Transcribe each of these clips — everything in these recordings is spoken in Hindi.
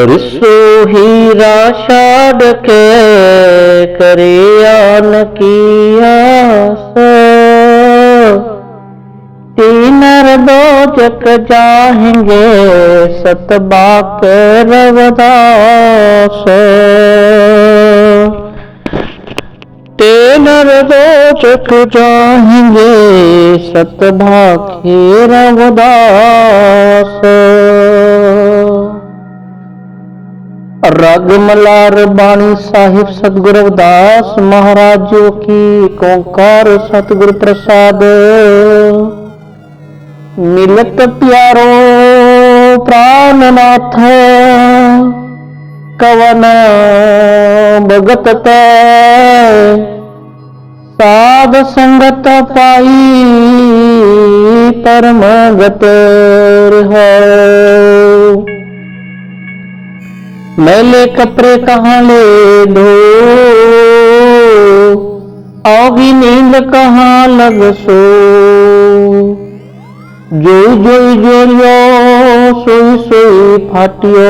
बरसो हीरा छाड़ के करियान की आस, तीनर दो जग जाएंगे सतबा के रवदास। तीनर दो जग जाएंगे सतबा के रवदास। राग मलार बाणी साहिब सतगुरु रविदास महाराज जी की ओंकार सतगुरु प्रसाद। मिलत प्यारो प्राणनाथ कवन भगत ते, साध संगत पाई परम गत है। मैले कपड़े कहाँ ले धो, आओगी नींद कहाँ लग सो। जोई जोई जोरियो सोई सोई फाटियो,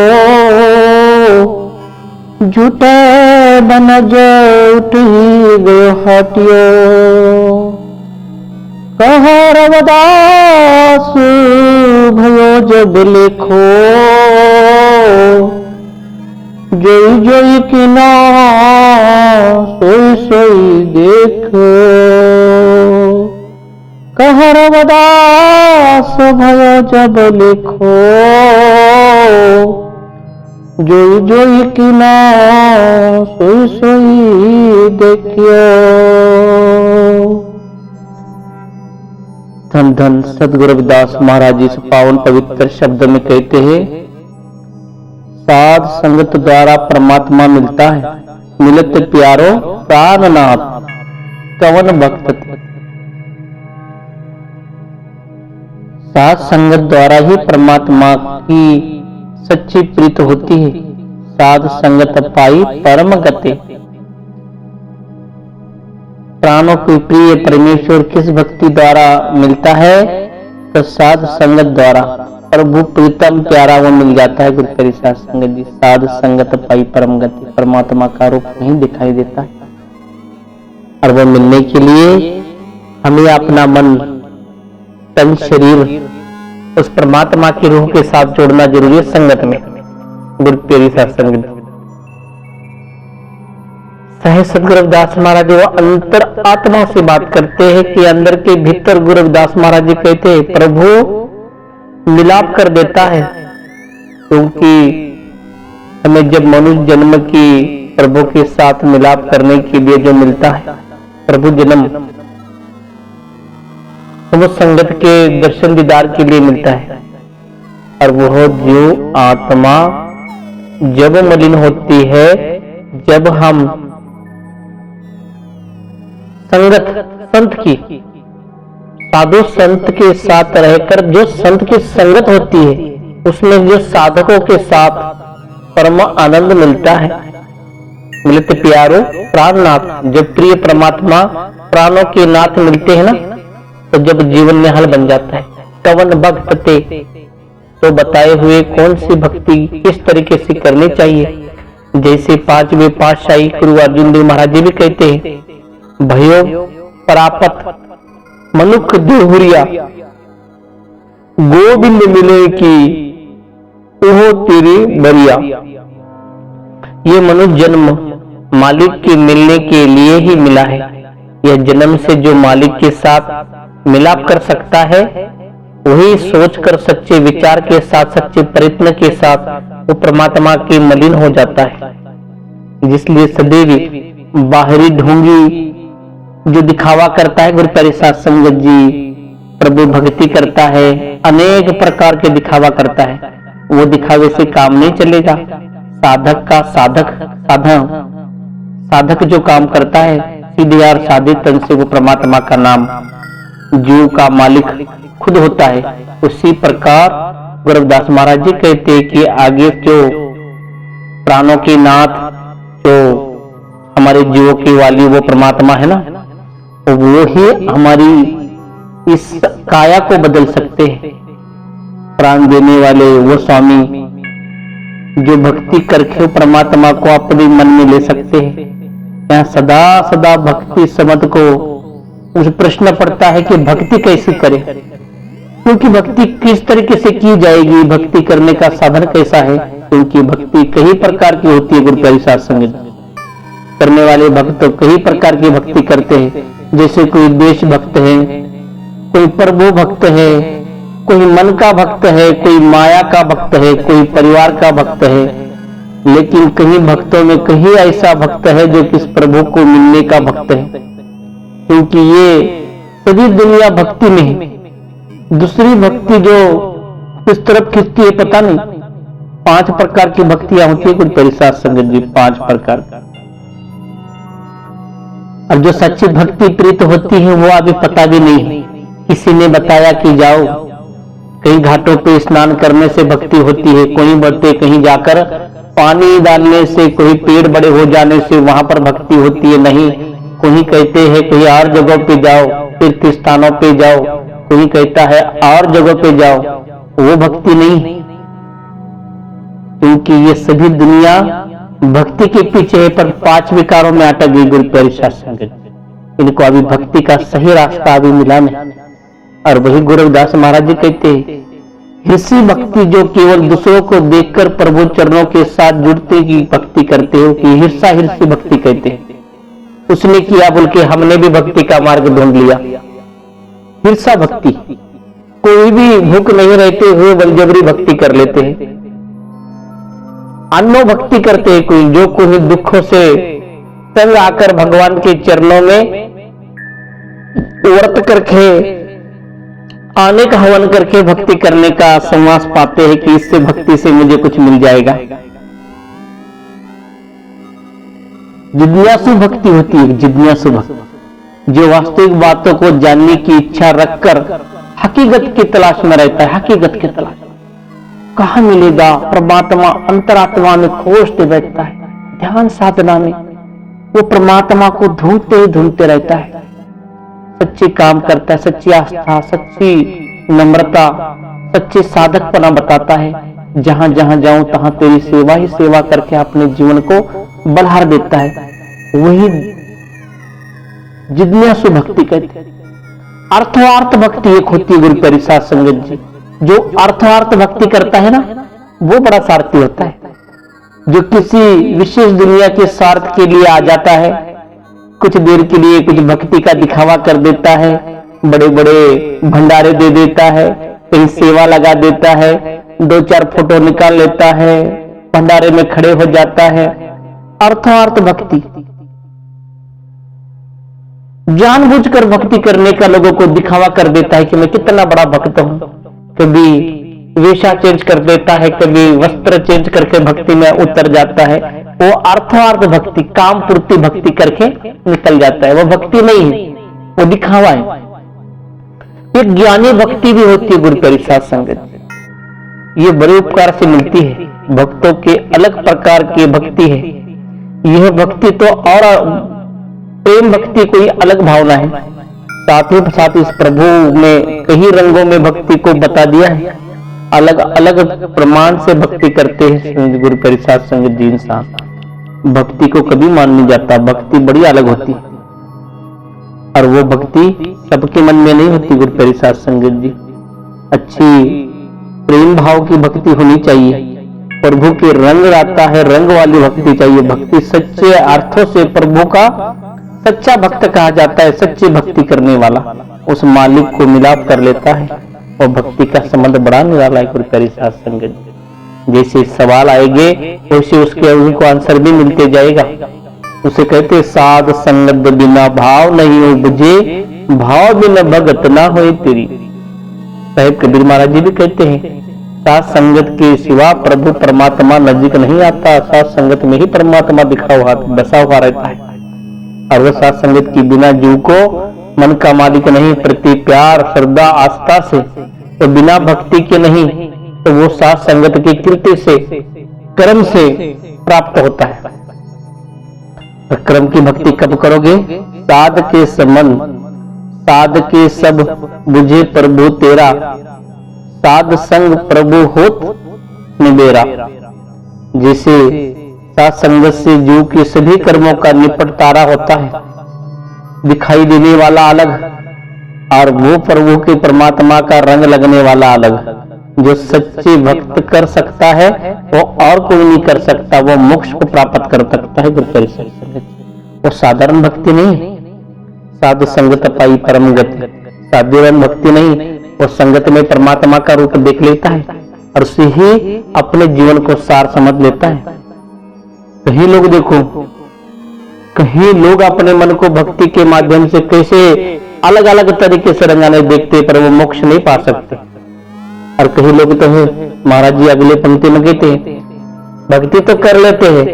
झूठे बन उठी गयो हाटियो। कहा रवदास भयो जब लिखो, जोई जोई किना सोई सोई देखो। कह रवदास भयो जब लिखो, जोई जोई किना सोई सोई देखियो। धन धन सतगुरु रविदास महाराज जी इस पावन पवित्र शब्द में कहते हैं, साध संगत द्वारा परमात्मा मिलता है। मिलत प्यारो प्राणनाथ कवन भक्त ते। साध संगत द्वारा ही परमात्मा की सच्ची प्रीत होती है। साध संगत पाई परम गते। प्राणों की प्रिय परमेश्वर किस भक्ति द्वारा मिलता है? तो साध संगत द्वारा। प्रभु प्रीतम प्यारा वो मिल जाता है। गुरु प्यारी साध संगत जी। साध संगत पाई परम गति। परमात्मा का रूप नहीं दिखाई देता है, और वो मिलने के लिए हमें अपना मन तन शरीर उस परमात्मा की रूह के साथ जोड़ना जरूरी है संगत में। गुरु प्यारी साध संगत साहिब सतगुरु रविदास महाराज वो अंतर आत्मा से बात करते हैं कि अंदर के भीतर गुरु रविदास महाराज जी कहते हैं प्रभु मिलाप कर देता है। क्योंकि हमें जब मनुष्य जन्म की प्रभु के साथ मिलाप करने के लिए जो मिलता है प्रभु जन्म, तो वो संगत के दर्शन दीदार के लिए मिलता है। और वह जो आत्मा जब मलिन होती है, जब हम संगत संत की साधु संत के साथ रहकर जो संत की संगत होती है, उसमें जो साधकों के साथ परम आनंद मिलता है। मिलत प्यारो प्राणनाथ। जब प्रिय परमात्मा प्राणों के नाथ मिलते हैं ना, तो जब जीवन में हल बन जाता है। कवन भक्त ते, तो बताए हुए कौन सी भक्ति किस तरीके से करनी चाहिए। जैसे पांचवें पातशाही गुरु अर्जुन देव महाराज जी भी कहते हैं, भयो परापत मनुख देहुरिया, गोविंद मिले की ओहो तेरी बरिया। ये मनुष्य जन्म मालिक के मिलने के लिए ही मिला है। यह जन्म से जो मालिक के साथ मिलाप कर सकता है, वही सोचकर सच्चे विचार के साथ सच्चे प्रयत्न के साथ वो परमात्मा के मलिन हो जाता है। जिसलिए सदैव बाहरी ढोंगी जो दिखावा करता है, गुरु प्यारे साध संगत जी प्रभु भक्ति करता है, अनेक प्रकार के दिखावा करता है, वो दिखावे से काम नहीं चलेगा। साधक का साधक जो काम करता है सीधे और साधे तन से वो परमात्मा का नाम जीव का मालिक खुद होता है। उसी प्रकार गुरु रविदास महाराज जी कहते हैं कि आगे जो प्राणों के नाथ जो हमारे जीवों के वाली वो परमात्मा है ना, तो वो ही हमारी इस काया को बदल सकते हैं। प्राण देने वाले वो स्वामी जो भक्ति करके परमात्मा को अपने मन में ले सकते हैं। यहाँ सदा सदा भक्ति समझ को उस प्रश्न पड़ता है कि भक्ति कैसे करें, क्योंकि भक्ति किस तरीके से की जाएगी, भक्ति करने का साधन कैसा है, क्योंकि भक्ति कई प्रकार की होती है। गुरु प्यारी साध संगत करने वाले भक्त कई प्रकार की भक्ति करते हैं, जैसे कोई देश भक्त है, कोई प्रभु भक्त है, कोई मन का भक्त है, कोई माया का भक्त है, कोई परिवार का भक्त है। लेकिन कहीं भक्तों में कहीं ऐसा भक्त है जो किस प्रभु को मिलने का भक्त है, क्योंकि ये सभी दुनिया भक्ति में है। दूसरी भक्ति जो किस तरफ खिंचती है पता नहीं। 5 प्रकार की भक्तियां होती है गुरु प्यारी साध संगत जी, 5 प्रकार। अब जो सच्ची भक्ति प्रीत होती है वो अभी पता भी नहीं है। किसी ने बताया कि जाओ कहीं घाटों पे स्नान करने से भक्ति होती है, कोई बोलते कहीं जाकर पानी डालने से, कोई पेड़ बड़े हो जाने से वहां पर भक्ति होती है, नहीं। कोई कहते हैं कहीं और जगहों पे जाओ, तीर्थ स्थानों पे जाओ, कोई कहता है और जगहों पे जाओ, वो भक्ति नहीं, क्योंकि ये सभी दुनिया भक्ति के पीछे है, पर 5 विकारों में अटक गई गुरु प्यारी साध संगत। इनको अभी भक्ति का सही रास्ता अभी मिला नहीं। और वही गुरुदास महाराज जी कहते हैं, हिर्सी भक्ति जो केवल दूसरों को देखकर प्रभु चरणों के साथ जुड़ते की भक्ति करते हो, कि हिर्सा हिर्सी भक्ति कहते हैं। उसने किया बोल के हमने भी भक्ति का मार्ग ढूंढ लिया। हिर्सा भक्ति, कोई भी भूख नहीं रहते हुए बलजबरी भक्ति कर लेते हैं। अन्नो भक्ति करते हैं कोई, जो कोई दुखों से तंग आकर भगवान के चरणों में व्रत करके आने का हवन करके भक्ति करने का संवास पाते हैं कि इससे भक्ति से मुझे कुछ मिल जाएगा। जिज्ञासु भक्ति होती है, जिज्ञासु भक्ति, जो वास्तविक बातों को जानने की इच्छा रखकर हकीकत की तलाश में रहता है। हकीकत की तलाश कहाँ मिलेगा, परमात्मा अंतरात्मा में खोजते बैठता है। ध्यान साधना में वो परमात्मा को ढूंढते रहता है। सच्चे काम करता है, सच्ची आस्था, सच्ची नम्रता, सच्चे साधकपना बताता है। जहां जहां जाऊं तहां तेरी सेवा ही सेवा करके अपने जीवन को बढ़ा देता है। वही जिज्ञासु भक्ति कहते हैं। अर्थवार्थ भक्ति एक होती है गुरु प्यारी साध संगत जी। जो अर्थवार्थ भक्ति करता है ना, वो बड़ा सारथी होता है। जो किसी विशेष दुनिया के स्वार्थ के लिए आ जाता है, कुछ देर के लिए कुछ भक्ति का दिखावा कर देता है, बड़े बड़े भंडारे दे देता है, कहीं सेवा लगा देता है, 2-4 फोटो निकाल लेता है, भंडारे में खड़े हो जाता है। अर्थार्थ भक्ति जानबूझकर भक्ति करने का लोगों को दिखावा कर देता है कि मैं कितना बड़ा भक्त हूं। कभी वेशा चेंज कर देता है, कभी वस्त्र चेंज करके भक्ति में उतर जाता है। वो अर्थार्थ भक्ति, काम पूर्ति भक्ति करके निकल जाता है। वो भक्ति नहीं है, वो दिखावा है। एक ज्ञानी भक्ति भी होती है गुरु प्यारी साध संगत। ये बड़े उपकार से मिलती है। भक्तों के अलग प्रकार की भक्ति है। यह भक्ति तो और प्रेम भक्ति कोई अलग भावना है। साथ ही साथ इस प्रभु में कई रंगों में भक्ति को बता दिया है। अलग अलग प्रमाण से भक्ति करते हैं गुरु प्यारी साध संगत जी। इंसान भक्ति को कभी मान नहीं जाता। भक्ति बड़ी अलग होती है, और वो भक्ति सबके मन में नहीं होती गुरु प्यारी साध संगत जी। अच्छी प्रेम भाव की भक्ति होनी चाहिए। प्रभु के रंग आता है, रंग वाली भक्ति चाहिए। भक्ति सच्चे अर्थों से प्रभु का सच्चा भक्त कहा जाता है। सच्ची भक्ति करने वाला उस मालिक को मिलाप कर लेता है, और भक्ति का संबंध बड़ा निराला है गुरु प्यारी साध संगत। जैसे सवाल आएंगे वैसे उसके उनको आंसर भी मिलते जाएगा। उसे कहते साध संगत बिना भाव नहीं उपजे, भाव बिना भगत ना होए तेरी। साहिब कबीर महाराज जी भी कहते हैं साध संगत के सिवा प्रभु परमात्मा नजदीक नहीं आता। साध संगत में ही परमात्मा दिखा हुआ बसा हुआ रहता है। और वह साध संगत की बिना जीव को मन का मालिक नहीं, प्रति प्यार श्रद्धा आस्था से, तो बिना भक्ति के नहीं, तो वो साध संगत के कृत्य से कर्म से प्राप्त होता है। कर्म की भक्ति कब करोगे? साध के संबंध, साध के सब बुझे प्रभु तेरा, साध संग प्रभु होत निबेरा। जैसे साथ संगत से जीव के सभी कर्मों का निपटारा होता है, दिखाई देने वाला अलग और वो प्रभु के परमात्मा का रंग लगने वाला अलग। जो सच्चे भक्त कर सकता है वो और कोई नहीं कर सकता, वो मोक्ष को प्राप्त कर सकता है गुरु परिषद। वो साधारण भक्ति नहीं, साधु संगत पाई परम गति। साधारण भक्ति नहीं, वो संगत में परमात्मा का रूप देख लेता है और उसे ही अपने जीवन को सार समझ लेता है। कहीं लोग देखो, कहीं लोग अपने मन को भक्ति के माध्यम से कैसे अलग अलग तरीके से रंगाने देखते, पर वो मोक्ष नहीं पा सकते। और कहीं लोग तो है, महाराज जी अगले पंक्ति में कहते हैं भक्ति तो कर लेते हैं,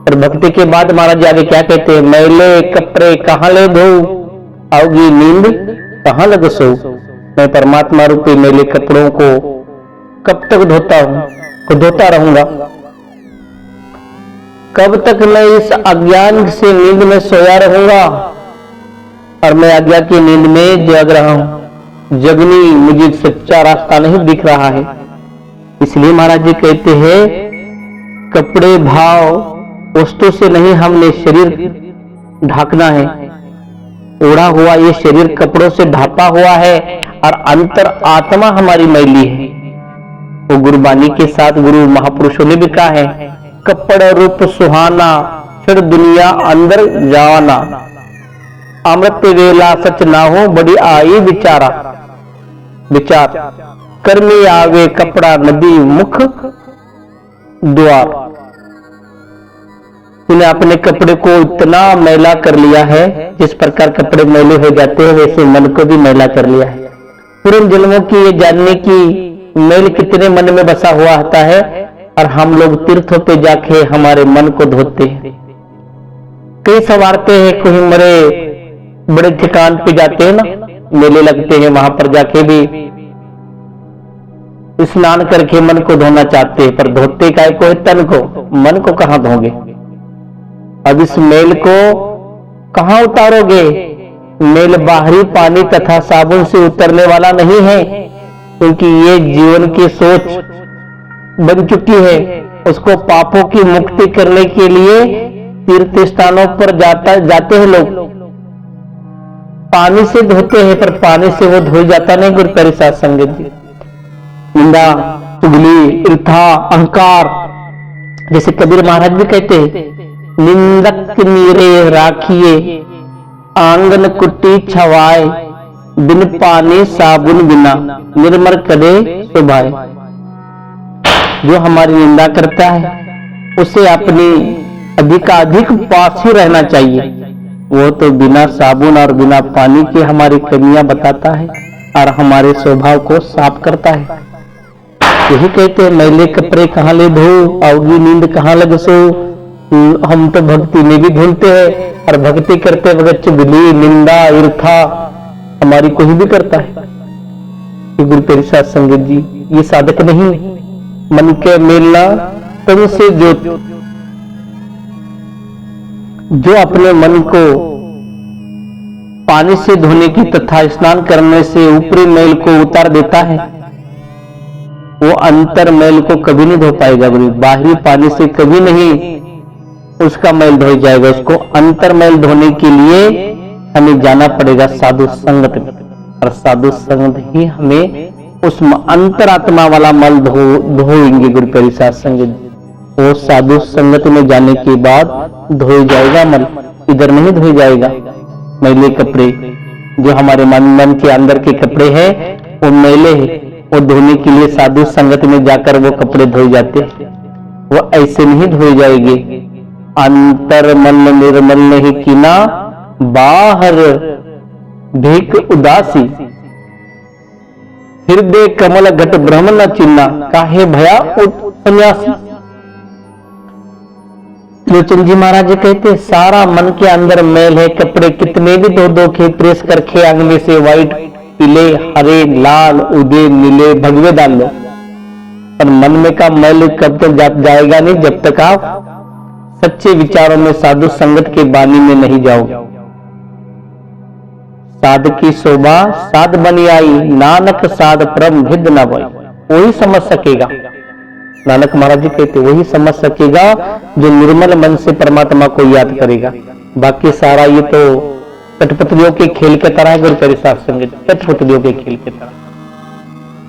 पर भक्ति के बाद महाराज जी आगे क्या कहते हैं, मैले कपड़े कहाँ ले धो, आओगी नींद कहाँ लग सो। मैं परमात्मा रूपी मैले कपड़ों को कब तक धोता रहूंगा, कब तक मैं इस अज्ञान से नींद में सोया रहूंगा। और मैं आज्ञा की नींद में जग रहा हूं, जगनी मुझे सच्चा रास्ता नहीं दिख रहा है। इसलिए महाराज जी कहते हैं कपड़े भाव वस्तु से नहीं, हमने शरीर ढाकना है। ओढ़ा हुआ ये शरीर कपड़ों से ढापा हुआ है और अंतर आत्मा हमारी मैली है। वो गुरुबानी के साथ गुरु महापुरुषों ने भी कहा है, कपड़ रूप सुहाना फिर दुनिया अंदर जाना, अमृत वेला सच ना हो बड़ी आई विचार कर्मी आवे कपड़ा नदी मुख द्वार। तूने अपने कपड़े को इतना मैला कर लिया है, जिस प्रकार कपड़े मैले हो जाते हैं वैसे मन को भी मैला कर लिया है। पूर्व जन्मों की ये जानने की मैल कितने मन में बसा हुआ होता है, और हम लोग तीर्थों पे जाके हमारे मन को धोते हैं। कई संवारते हैं, कोई मरे बड़े ठिकान पे जाते हैं ना, मेले लगते हैं, वहां पर जाके भी स्नान करके मन को धोना चाहते हैं, पर धोते काय को है तन को, मन को कहां धोगे। अब इस मेल को कहां उतारोगे। मेल बाहरी पानी तथा साबुन से उतरने वाला नहीं है, क्योंकि ये जीवन की सोच बन चुकी है। उसको पापों की मुक्ति करने के लिए तीर्थ स्थानों पर जाते हैं लोग, पानी से धोते हैं, पर पानी से वो धो जाता नहीं गुरु परिषद संगत जी। निंदा, चुगली, ईर्ष्या, अहंकार, जैसे कबीर महाराज भी कहते हैं, निंदक नीरे राखिए आंगन कुट्टी छवाए, बिन पानी साबुन बिना निर्मल करे सुभाए। जो हमारी निंदा करता है उसे अपनी अधिकाधिक पास ही रहना चाहिए। वो तो बिना साबुन और बिना पानी के हमारी कमियां बताता है और हमारे स्वभाव को साफ करता है। यही कहते हैं मैले कपड़े कहाँ ले धो, आओगी नींद कहाँ लग सो। हम तो भक्ति में भी भूलते हैं, और भक्ति करते वक्त चुगली, निंदा, ईर्ष्या हमारी कोई भी करता है। गुरु परिषद संगत जी, ये साधक नहीं, मन के मेलना तन से जो अपने मन को पानी से धोने की तथा स्नान करने से ऊपरी मैल को उतार देता है, वो अंतर मैल को कभी नहीं धो पाएगा गुरु। बाहरी पानी से कभी नहीं उसका मैल धो जाएगा। उसको अंतर मैल धोने के लिए हमें जाना पड़ेगा साधु संगत में, और साधु संगत ही हमें उस अंतरात्मा वाला मल धोएंगे गुरु परिषद संगत। वो साधु संगत में जाने के बाद धोई जाएगा मल, इधर नहीं धोई जाएगा। मैले कपड़े जो हमारे मन के अंदर के कपड़े हैं वो मैले हैं, वो धोने के लिए साधु संगत में जाकर वो कपड़े धोए जाते हैं। वो ऐसे नहीं धोए जाएंगे। अंतर मन निर्मल नहीं कीना, बाहर भीख उदासी, हृदय कमल घट ब्रह्म न चिन्ना, काहे भया सन्यासी। त्रिलोचन जी महाराज कहते सारा मन के अंदर मैल है, कपड़े कितने भी धो के प्रेस करके आग में से व्हाइट, पीले, हरे, लाल, उदय, नीले, भगवे डाल लो, पर मन में का मैल कब तक जाएगा नहीं, जब तक आप सच्चे विचारों में साधु संगत के बानी में नहीं जाओगे। साध की शोभा साध बनी आई, नानक साध परम भिद न भई। वही समझ सकेगा। नानक महाराज जी कहते वही समझ सकेगा जो निर्मल मन से परमात्मा को याद करेगा। बाकी सारा ये तो कठपुतलियों के खेल के तरह है। गुरु प्यारे साथ संगत, कठपुतलियों के खेल के तरह।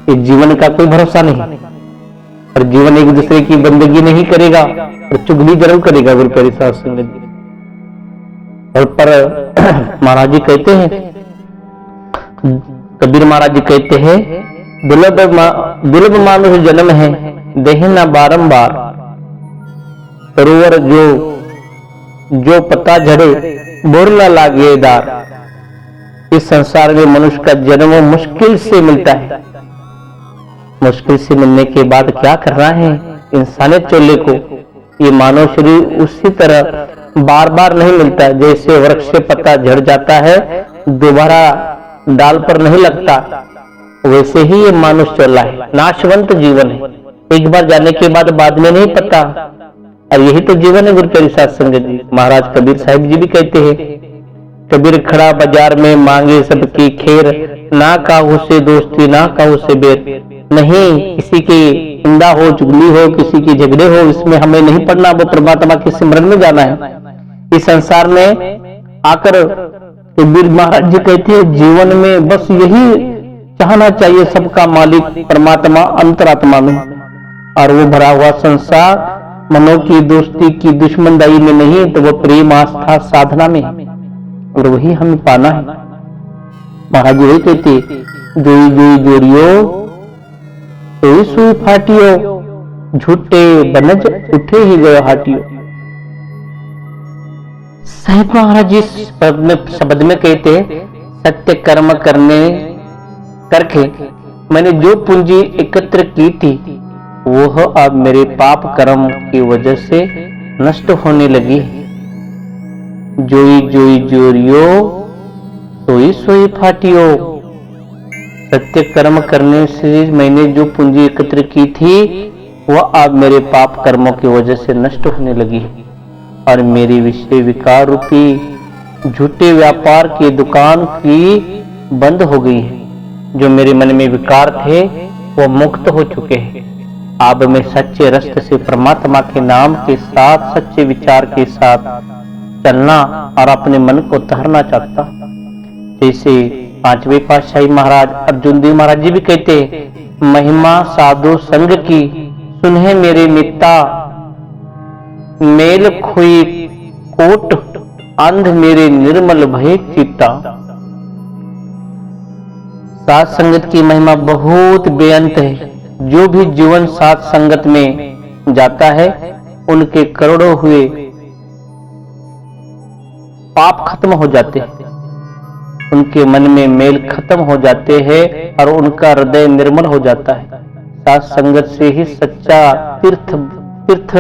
इस जीवन का कोई भरोसा नहीं, और जीवन एक दूसरे की बंदगी नहीं करेगा और चुगली जरूर करेगा। गुरु प्यारे साथ संगत और पर महाराज जी कहते हैं, कबीर महाराज जी कहते हैं, दुर्लभ मानुष जन्म है देह न बारंबार, सरोवर जो पता झड़े बोर न लागे दार। इस संसार में मनुष्य का जन्म मुश्किल से मिलता है। मुश्किल से मिलने के बाद क्या करना है, इंसानियत चोले को ये मानव शरीर उसी तरह बार बार नहीं मिलता। जैसे वृक्ष से पत्ता झड़ जाता है, दोबारा डाल पर नहीं लगता, वैसे ही ये मानुष चोला है, नाशवंत जीवन है। एक बार जाने के बाद में नहीं पता, और यही तो जीवन है। गुरु प्यारी साध संगत जी, महाराज कबीर साहिब जी भी कहते हैं, कबीर खड़ा बाजार में मांगे सबकी खैर, ना काहू से दोस्ती ना काहू से बैर। नहीं किसी की निंदा हो, चुगली हो, किसी की झगड़े हो, इसमें हमें नहीं पड़ना, वो परमात्मा के सिमरन में जाना है। इस संसार में आकर कबीर महाराज जी कहते हैं, जीवन में बस यही चाहना चाहिए, सबका मालिक परमात्मा अंतरात्मा में, और वो भरा हुआ संसार मनों की दोस्ती की दुश्मनदाई में नहीं, तो वो प्रेम आस्था साधना में, और वही हमें पाना है। महाराज जी वही कहते, जोई जोई जोड़ियो सोई सोई फाटियो, झूठे बनज उठे ही गयो हाटियो। साहिब महाराज जी शब्द में कहते, सत्य कर्म करके मैंने जो पूंजी एकत्र की थी, वह अब मेरे पाप कर्म की वजह से नष्ट होने लगी है। जोई जोई जोरियो सोई सोई फाटियो। सत्य कर्म करने से मैंने जो पूंजी एकत्र की थी, वह अब मेरे पाप कर्मों की वजह से नष्ट होने लगी है, और मेरी विषय विकार रूपी झूठे व्यापार की दुकान की बंद हो गई है। जो मेरे मन में विकार थे वो मुक्त हो चुके हैं। अब मैं सच्चे रास्ते से परमात्मा के नाम के साथ, सच्चे विचार के साथ चलना और अपने मन को तहरना चाहता। जैसे पांचवें पातशाही महाराज अर्जुन देव महाराज जी भी कहते, महिमा साधु संग की सुनहे मेरे मित्ता, मेल खोई कोट अंध मेरे निर्मल भय चित्ता। साथ संगत की महिमा बहुत बेअंत है। जो भी जीवन साथ संगत में जाता है, उनके करोड़ों हुए पाप खत्म हो जाते हैं, उनके मन में मेल खत्म हो जाते हैं, और उनका हृदय निर्मल हो जाता है। साथ संगत से ही सच्चा तीर्थ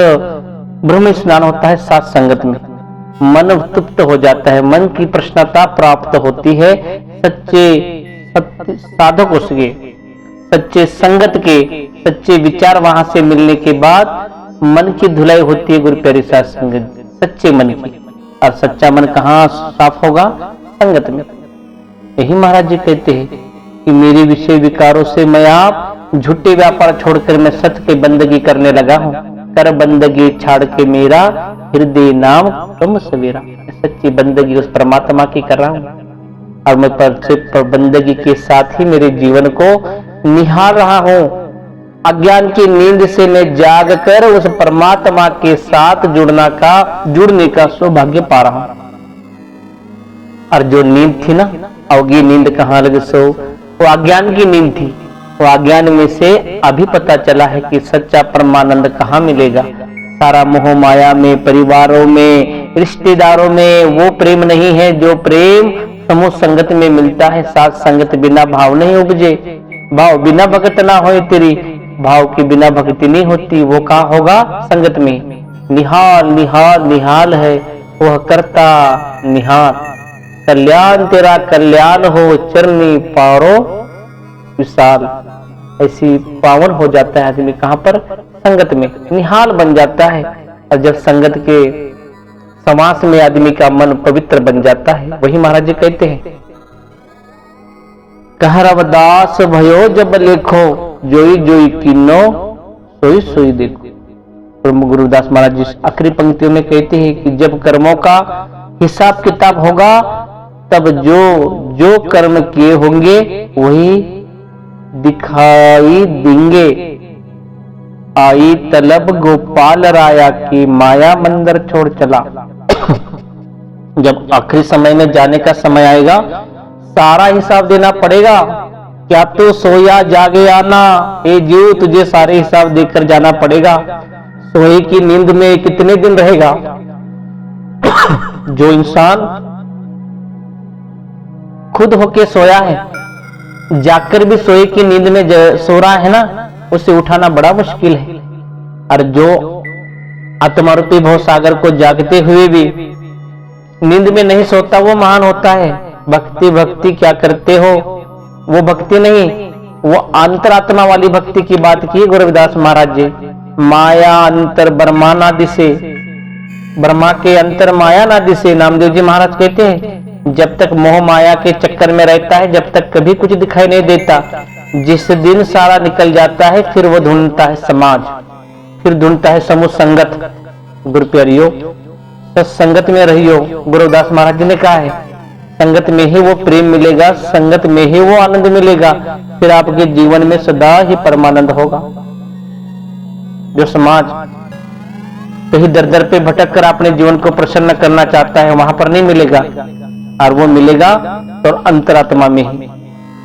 ब्रह्म स्नान होता है। साथ संगत में मन तृप्त हो जाता है, मन की प्रसन्नता प्राप्त होती है। सच्चे साधक उसके सच्चे संगत के सच्चे विचार वहां से मिलने के बाद मन की धुलाई होती है। गुरु प्यारी साध संगत सच्चे मन की, और सच्चा मन कहाँ साफ होगा? संगत में। यही महाराज जी कहते हैं कि मेरे विषय विकारों से मैं आप झूठे व्यापार छोड़कर मैं सत्य की बंदगी करने लगा हूँ। कर बंदगी छाड़ के मेरा हृदय नाम ब्रह्म सवेरा। सच्ची बंदगी उस परमात्मा की कर रहा हूँ, और मैं बंदगी के साथ ही मेरे जीवन को निहार रहा हूँ। अज्ञान की नींद से मैं जाग कर उस परमात्मा के साथ जुड़ने का सौभाग्य पा रहा हूँ। और जो नींद थी ना, अवगी नींद कहाँ लगे सो, वो अज्ञान की नींद थी। वो अज्ञान में से अभी पता चला है कि सच्चा परमानंद कहाँ मिलेगा। सारा मोह माया में, परिवारों में, रिश्तेदारों में वो प्रेम नहीं है जो प्रेम समूह संगत में मिलता है। साथ संगत बिना भाव नहीं उपजे, भाव बिना भगत ना होए तेरी, भाव के बिना भक्ति नहीं होती। वो कहाँ होगा? संगत में। निहाल निहाल निहाल है वह करता निहाल, कल्याण तेरा कल्याण हो चरनी पारो विशाल। ऐसी पावन हो जाता है आदमी कहाँ पर? संगत में निहाल बन जाता है। और जब संगत के समास में आदमी का मन पवित्र बन जाता है, वही महाराज जी कहते हैं, कह रवदास भयो जब लेखो, जोई जोई कीनो सोई सोई देखो। प्रभु गुरुदास महाराज जी आखिरी पंक्तियों में कहते हैं कि जब कर्मों का हिसाब किताब होगा तब जो जो कर्म किए होंगे वही दिखाई देंगे। आई तलब गोपाल राया की माया मंदिर छोड़ चला। जब आखिरी समय में जाने का समय आएगा सारा हिसाब देना पड़ेगा। क्या तो सोया जागे आना, ए जीव तुझे सारे हिसाब देकर जाना पड़ेगा। सोए की नींद में कितने दिन रहेगा। जो इंसान खुद होके सोया है, जाकर भी सोए की नींद में सो रहा है ना, उसे उठाना बड़ा मुश्किल है। और जो आत्मा रूपी भव सागर को जागते हुए भी नींद में नहीं सोता वो महान होता है। भक्ति भक्ति क्या करते हो, वो भक्ति नहीं, वो अंतरात्मा वाली भक्ति की बात की गुरुदास महाराज जी। माया अंतर ब्रह्मा ना दिसे, ब्रह्मा के अंतर माया ना दिसे। नामदेव जी महाराज कहते हैं जब तक मोह माया के चक्कर में रहता है, जब तक कभी कुछ दिखाई नहीं देता। जिस दिन सारा निकल जाता है फिर वो ढूंढता है समाज, फिर ढूंढता है समूह संगत। गुरु प्यारियो, सत्संगत में रहियो। गुरुदास महाराज जी ने कहा है संगत में ही वो प्रेम मिलेगा, संगत में ही वो आनंद मिलेगा, फिर आपके जीवन में सदा ही परमानंद होगा। जो समाज कहीं दर दर पे भटक कर अपने जीवन को प्रसन्न करना चाहता है वहां पर नहीं मिलेगा, और वो मिलेगा तो अंतरात्मा में ही।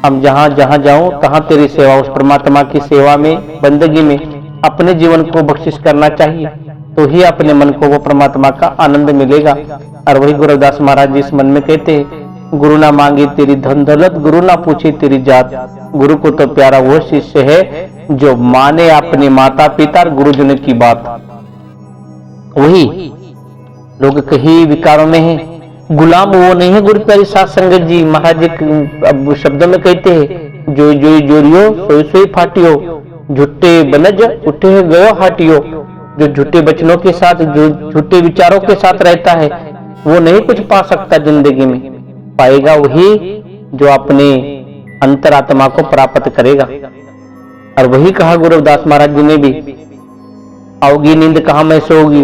हम जहां जहां जाऊं तहां तेरी सेवा, उस परमात्मा की सेवा में, बंदगी में अपने जीवन को बख्शिश करना चाहिए, तो ही अपने मन को वो परमात्मा का आनंद मिलेगा। और वही गुरुदास महाराज जी इस मन में कहते हैं गुरु ना मांगे तेरी धन दौलत, गुरु ना पूछे तेरी जात। गुरु को तो प्यारा वो शिष्य है जो माने अपने माता पिता और गुरुजनों की बात। वही लोग कहीं विकारों में है, गुलाम वो नहीं है। गुरु प्यारी साथ संगत जी महाराज जी शब्दों में कहते हैं जो जो जोरियो सोई सोई फाटियो, झूठे बनज उठे गयो हाटियो। जो झूठे वचनों के साथ, जो झूठे विचारों के साथ रहता है वो नहीं कुछ पा सकता जिंदगी में। पाएगा वही जो अपने अंतरात्मा को प्राप्त करेगा। और वही कहा गुरुदास महाराज जी ने भी, आओगी नींद कहां में सोगी।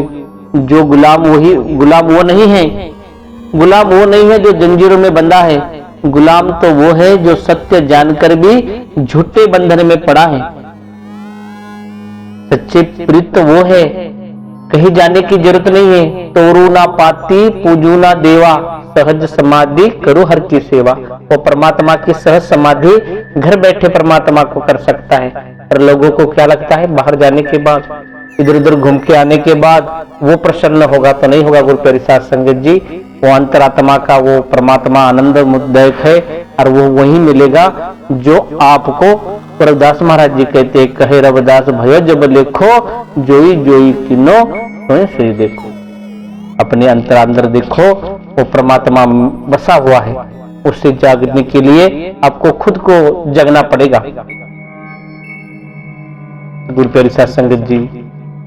जो गुलाम, वही गुलाम वो नहीं है, गुलाम वो नहीं है जो जंजीरों में बंधा है। गुलाम तो वो है जो सत्य जानकर भी झूठे बंधन में पड़ा है। सच्चे प्रीत वो है, कहीं जाने की जरूरत नहीं है। तोरू ना पाती पूजू ना देवा, सहज समाधि करो हर की सेवा। वो परमात्मा की सहज समाधि घर बैठे परमात्मा को कर सकता है। और लोगों को क्या लगता है बाहर जाने के बाद, इधर उधर घूम के आने के बाद वो प्रसन्न होगा, तो नहीं होगा। गुरु प्यारी साथ संगत जी, वो अंतरात्मा का वो परमात्मा आनंद मुद्दक है, और वो वही मिलेगा जो आपको गुरुदास महाराज जी कहते हैं कहे रविदास भयो जब लेखो, जोई जोई किनो सोई सोई देखो। अपने अंतरांदर देखो, वो परमात्मा बसा हुआ है। उससे जागने के लिए आपको खुद को जगना पड़ेगा। गुरु प्यारी साथ संगत जी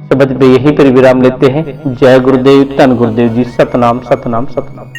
शब्द पे यही पर विराम लेते हैं। जय गुरुदेव, धन गुरुदेव जी, सतनाम सतनाम सतनाम।